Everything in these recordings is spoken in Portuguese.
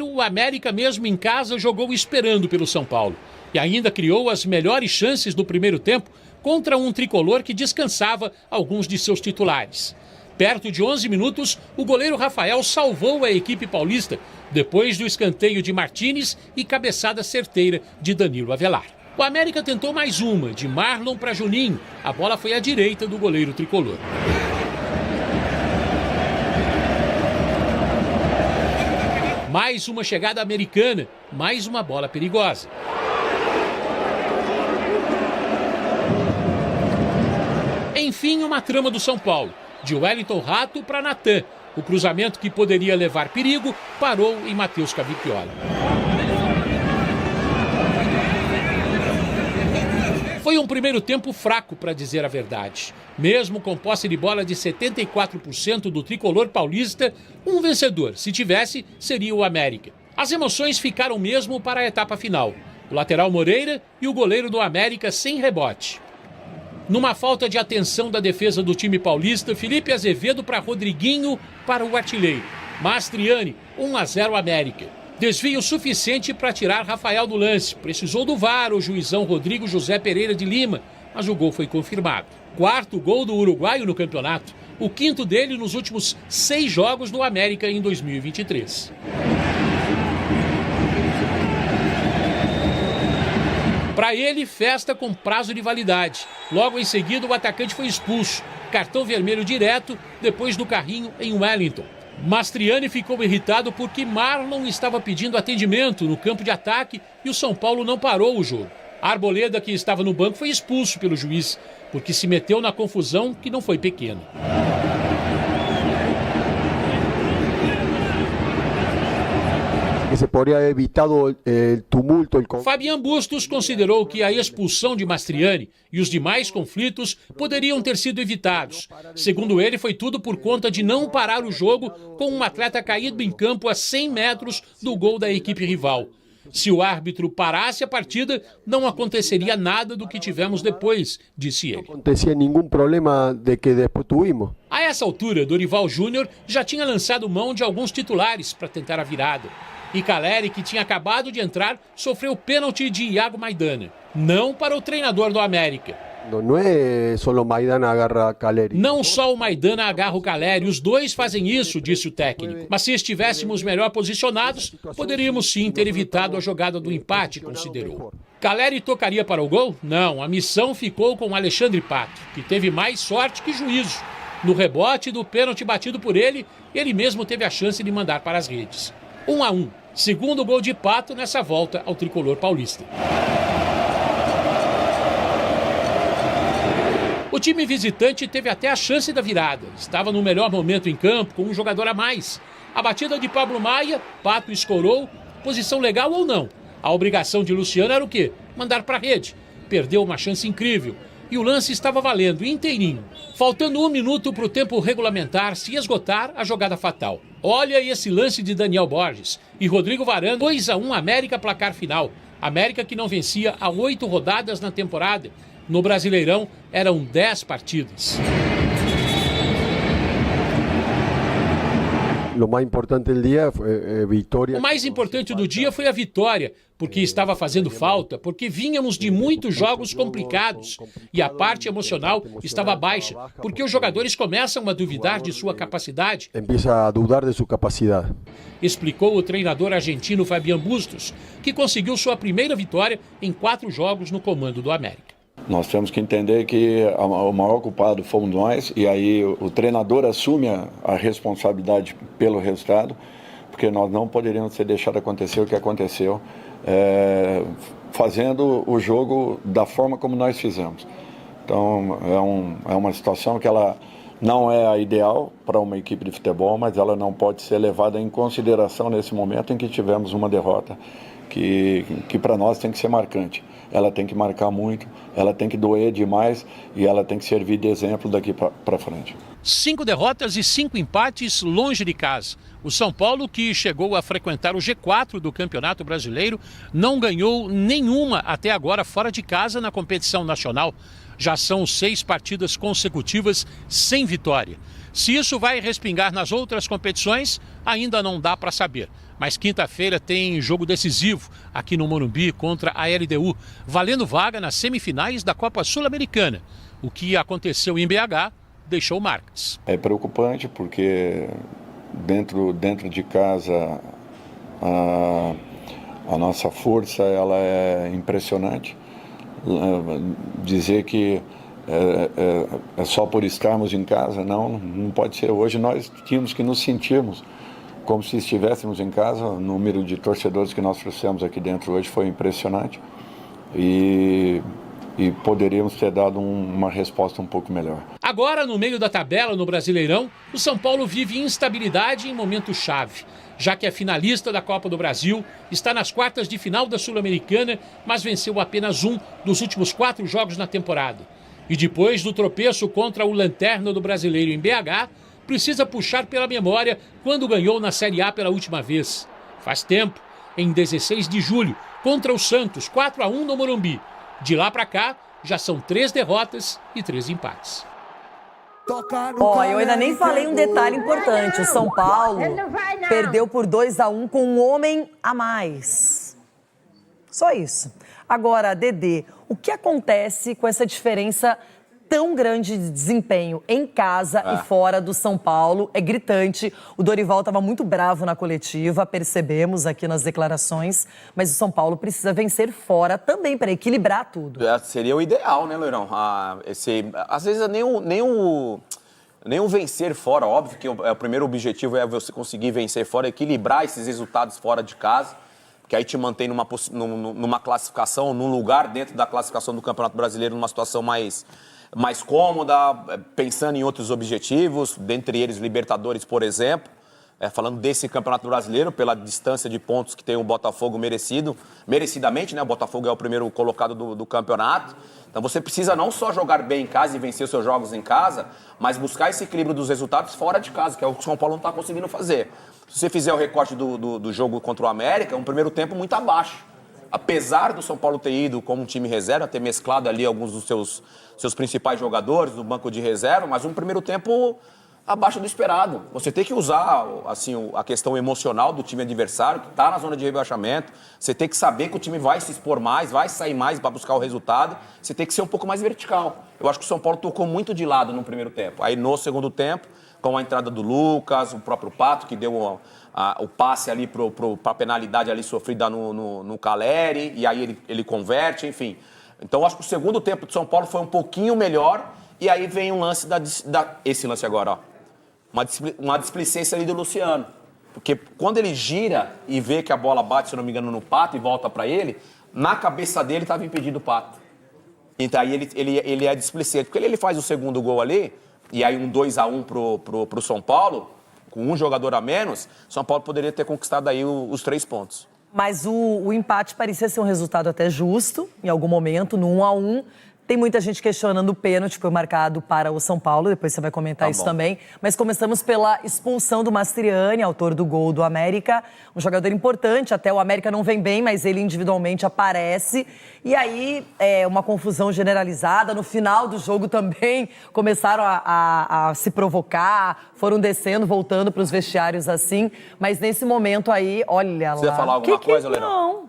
O América, mesmo em casa, jogou esperando pelo São Paulo e ainda criou as melhores chances do primeiro tempo contra um tricolor que descansava alguns de seus titulares. Perto de 11 minutos, o goleiro Rafael salvou a equipe paulista depois do escanteio de Martínez e cabeçada certeira de Danilo Avelar. O América tentou mais uma, de Marlon para Juninho. A bola foi à direita do goleiro tricolor. Mais uma chegada americana, mais uma bola perigosa. Enfim, uma trama do São Paulo, de Wellington Rato para Natan. O cruzamento que poderia levar perigo parou em Matheus Cavicchioli. Foi um primeiro tempo fraco, para dizer a verdade. Mesmo com posse de bola de 74% do tricolor paulista, um vencedor, se tivesse, seria o América. As emoções ficaram mesmo para a etapa final. O lateral Moreira e o goleiro do América sem rebote. Numa falta de atenção da defesa do time paulista, Felipe Azevedo para Rodriguinho para o artilheiro. Mastriani, 1-0 América. Desvio suficiente para tirar Rafael do lance. Precisou do VAR o juizão Rodrigo José Pereira de Lima, mas o gol foi confirmado. Quarto gol do uruguaio no campeonato. O quinto dele nos últimos 6 jogos do América em 2023. Para ele, festa com prazo de validade. Logo em seguida, o atacante foi expulso. Cartão vermelho direto, depois do carrinho em Wellington. Mastriani ficou irritado porque Marlon estava pedindo atendimento no campo de ataque e o São Paulo não parou o jogo. Arboleda, que estava no banco, foi expulso pelo juiz, porque se meteu na confusão que não foi pequena. Se poderia ter evitado o tumulto. Fabian Bustos considerou que a expulsão de Mastriani e os demais conflitos poderiam ter sido evitados. Segundo ele, foi tudo por conta de não parar o jogo com um atleta caído em campo a 100 metros do gol da equipe rival. Se o árbitro parasse a partida, não aconteceria nada do que tivemos depois, disse ele. Não acontecia nenhum problema de que depois tivemos. A essa altura, Dorival Júnior já tinha lançado mão de alguns titulares para tentar a virada. E Caleri, que tinha acabado de entrar, sofreu pênalti de Iago Maidana. Não para o treinador do América. Não é só o Maidana agarra Caleri. Não só o Maidana agarra o Caleri, os dois fazem isso, disse o técnico. Mas se estivéssemos melhor posicionados, poderíamos sim ter evitado a jogada do empate, considerou. Caleri tocaria para o gol? Não, a missão ficou com Alexandre Pato, que teve mais sorte que juízo. No rebote do pênalti batido por ele, ele mesmo teve a chance de mandar para as redes. 1-1. Segundo gol de Pato nessa volta ao tricolor paulista. O time visitante teve até a chance da virada. Estava no melhor momento em campo, com um jogador a mais. A batida de Pablo Maia, Pato escorou. Posição legal ou não? A obrigação de Luciano era o quê? Mandar para a rede. Perdeu uma chance incrível. E o lance estava valendo, inteirinho. Faltando 1 minuto para o tempo regulamentar se esgotar a jogada fatal. Olha esse lance de Daniel Borges e Rodrigo Varanda, 2-1 América, placar final. América que não vencia há 8 rodadas na temporada. No Brasileirão eram 10 partidas. O mais importante do dia foi a vitória. O mais importante do dia foi a vitória, porque estava fazendo falta, porque vínhamos de muitos jogos complicados e a parte emocional estava baixa, porque os jogadores começam a duvidar de sua capacidade. Empieza a dudar de sua capacidade. Explicou o treinador argentino Fabian Bustos, que conseguiu sua primeira vitória em 4 jogos no comando do América. Nós temos que entender que o maior culpado fomos nós, e aí o treinador assume a responsabilidade pelo resultado, porque nós não poderíamos ter deixado acontecer o que aconteceu, fazendo o jogo da forma como nós fizemos. Então é uma situação que ela não é a ideal para uma equipe de futebol, mas ela não pode ser levada em consideração nesse momento em que tivemos uma derrota que para nós tem que ser marcante. Ela tem que marcar muito, ela tem que doer demais e ela tem que servir de exemplo daqui para frente. 5 derrotas e 5 empates longe de casa. O São Paulo, que chegou a frequentar o G4 do Campeonato Brasileiro, não ganhou nenhuma até agora fora de casa na competição nacional. Já são 6 partidas consecutivas sem vitória. Se isso vai respingar nas outras competições, ainda não dá para saber. Mas quinta-feira tem jogo decisivo aqui no Morumbi contra a LDU, valendo vaga nas semifinais da Copa Sul-Americana. O que aconteceu em BH deixou marcas. É preocupante porque dentro de casa a nossa força ela é impressionante. Dizer que é só por estarmos em casa, não pode ser. Hoje nós tínhamos que nos sentirmos como se estivéssemos em casa. O número de torcedores que nós trouxemos aqui dentro hoje foi impressionante e poderíamos ter dado uma resposta um pouco melhor. Agora, no meio da tabela no Brasileirão, o São Paulo vive instabilidade em momento chave, já que é finalista da Copa do Brasil, está nas quartas de final da Sul-Americana, mas venceu apenas um dos últimos 4 jogos na temporada. E depois do tropeço contra o Lanterna do Brasileiro em BH, precisa puxar pela memória quando ganhou na Série A pela última vez. Faz tempo, em 16 de julho, contra o Santos, 4-1 no Morumbi. De lá para cá, já são 3 derrotas e 3 empates. Eu ainda nem falei um detalhe importante. O São Paulo perdeu por 2-1 com um homem a mais. Só isso. Agora, Dedê, o que acontece com essa diferença tão grande de desempenho em casa e fora do São Paulo? É gritante. O Dorival estava muito bravo na coletiva, percebemos aqui nas declarações, mas o São Paulo precisa vencer fora também para equilibrar tudo. Seria o ideal, né, Loirão? Às vezes nem o vencer fora, óbvio que o primeiro objetivo é você conseguir vencer fora, equilibrar esses resultados fora de casa, que aí te mantém numa classificação, num lugar dentro da classificação do Campeonato Brasileiro, numa situação mais cômoda, pensando em outros objetivos, dentre eles Libertadores, por exemplo. Falando desse Campeonato Brasileiro, pela distância de pontos que tem o Botafogo merecidamente, né? O Botafogo é o primeiro colocado do campeonato. Então você precisa não só jogar bem em casa e vencer os seus jogos em casa, mas buscar esse equilíbrio dos resultados fora de casa, que é o que o São Paulo não está conseguindo fazer. Se você fizer o recorte do jogo contra o América, é um primeiro tempo muito abaixo. Apesar do São Paulo ter ido como um time reserva, ter mesclado ali alguns dos seus principais jogadores do banco de reserva, mas um primeiro tempo abaixo do esperado. Você tem que usar assim, a questão emocional do time adversário, que está na zona de rebaixamento. Você tem que saber que o time vai se expor mais, vai sair mais para buscar o resultado. Você tem que ser um pouco mais vertical. Eu acho que o São Paulo tocou muito de lado no primeiro tempo. Aí no segundo tempo, com a entrada do Lucas, o próprio Pato, que deu o passe ali para a penalidade ali sofrida no Caleri, e aí ele converte, enfim. Então, acho que o segundo tempo do São Paulo foi um pouquinho melhor, e aí vem um lance esse lance agora, ó. Uma displicência ali do Luciano. Porque quando ele gira e vê que a bola bate, se não me engano, no Pato e volta para ele, na cabeça dele estava impedido o Pato. Então aí ele é displicente. Porque ele faz o segundo gol ali, e aí um 2-1 pro São Paulo, com um jogador a menos, São Paulo poderia ter conquistado aí os 3 pontos. Mas o empate parecia ser um resultado até justo, em algum momento, no 1-1. Tem muita gente questionando o pênalti que foi marcado para o São Paulo, depois você vai comentar isso também. Mas começamos pela expulsão do Mastriani, autor do gol do América. Um jogador importante, até o América não vem bem, mas ele individualmente aparece. E aí, uma confusão generalizada. No final do jogo também começaram a se provocar, foram descendo, voltando para os vestiários assim. Mas nesse momento aí, olha lá... Você ia falar alguma coisa, Leirão?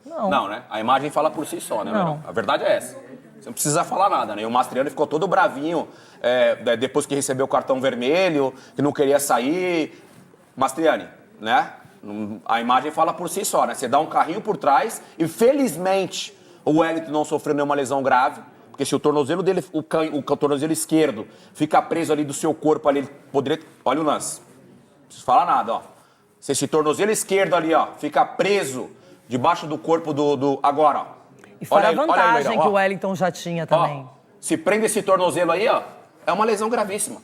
Não, né? A imagem fala por si só, né, Leirão? A verdade é essa. Você não precisa falar nada, né? E o Mastriani ficou todo bravinho depois que recebeu o cartão vermelho, que não queria sair. Mastriani, né? A imagem fala por si só, né? Você dá um carrinho por trás e, felizmente, o Wellington não sofreu nenhuma lesão grave, porque se o tornozelo dele, o tornozelo esquerdo, fica preso ali do seu corpo, ali, ele poderia... Olha o lance. Não precisa falar nada, ó. Se esse tornozelo esquerdo ali, ó, fica preso debaixo do corpo Agora, ó. E fora a vantagem que o Wellington já tinha também. Se prende esse tornozelo aí, ó, é uma lesão gravíssima.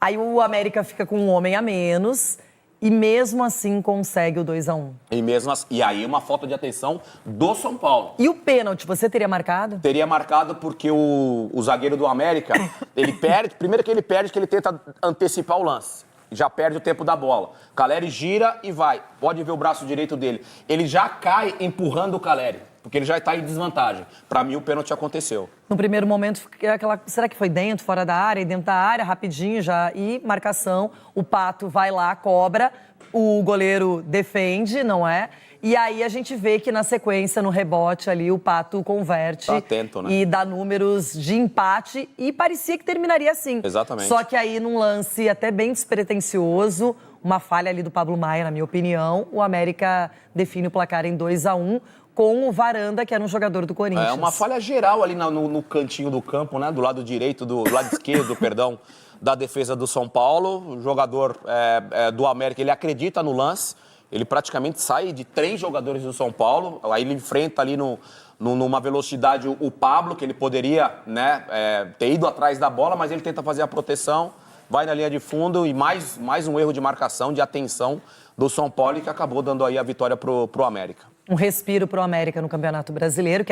Aí o América fica com um homem a menos e mesmo assim consegue o 2-1. E aí uma falta de atenção do São Paulo. E o pênalti, você teria marcado? Teria marcado porque o zagueiro do América, ele perde, primeiro que ele perde, que ele tenta antecipar o lance. já perde o tempo da bola. Caleri gira e vai. Pode ver o braço direito dele. Ele já cai empurrando o Caleri, porque ele já está em desvantagem. Para mim, o pênalti aconteceu. No primeiro momento, será que foi dentro, fora da área? E dentro da área, rapidinho já. E marcação, o Pato vai lá, cobra, o goleiro defende, não é? E aí a gente vê que na sequência, no rebote ali, o Pato converte. Tá atento, né? E dá números de empate e parecia que terminaria assim. Exatamente. Só que aí, num lance até bem despretensioso, uma falha ali do Pablo Maia, na minha opinião, o América define o placar em 2-1 com o Varanda, que era um jogador do Corinthians. É uma falha geral ali no cantinho do campo, né? Do lado direito, do lado esquerdo, perdão, da defesa do São Paulo. O jogador do América, ele acredita no lance. Ele praticamente sai de 3 jogadores do São Paulo. Aí ele enfrenta ali numa velocidade o Pablo, que ele poderia, né, ter ido atrás da bola, mas ele tenta fazer a proteção, vai na linha de fundo e mais um erro de marcação, de atenção do São Paulo, que acabou dando aí a vitória pro América. Um respiro pro América no Campeonato Brasileiro, que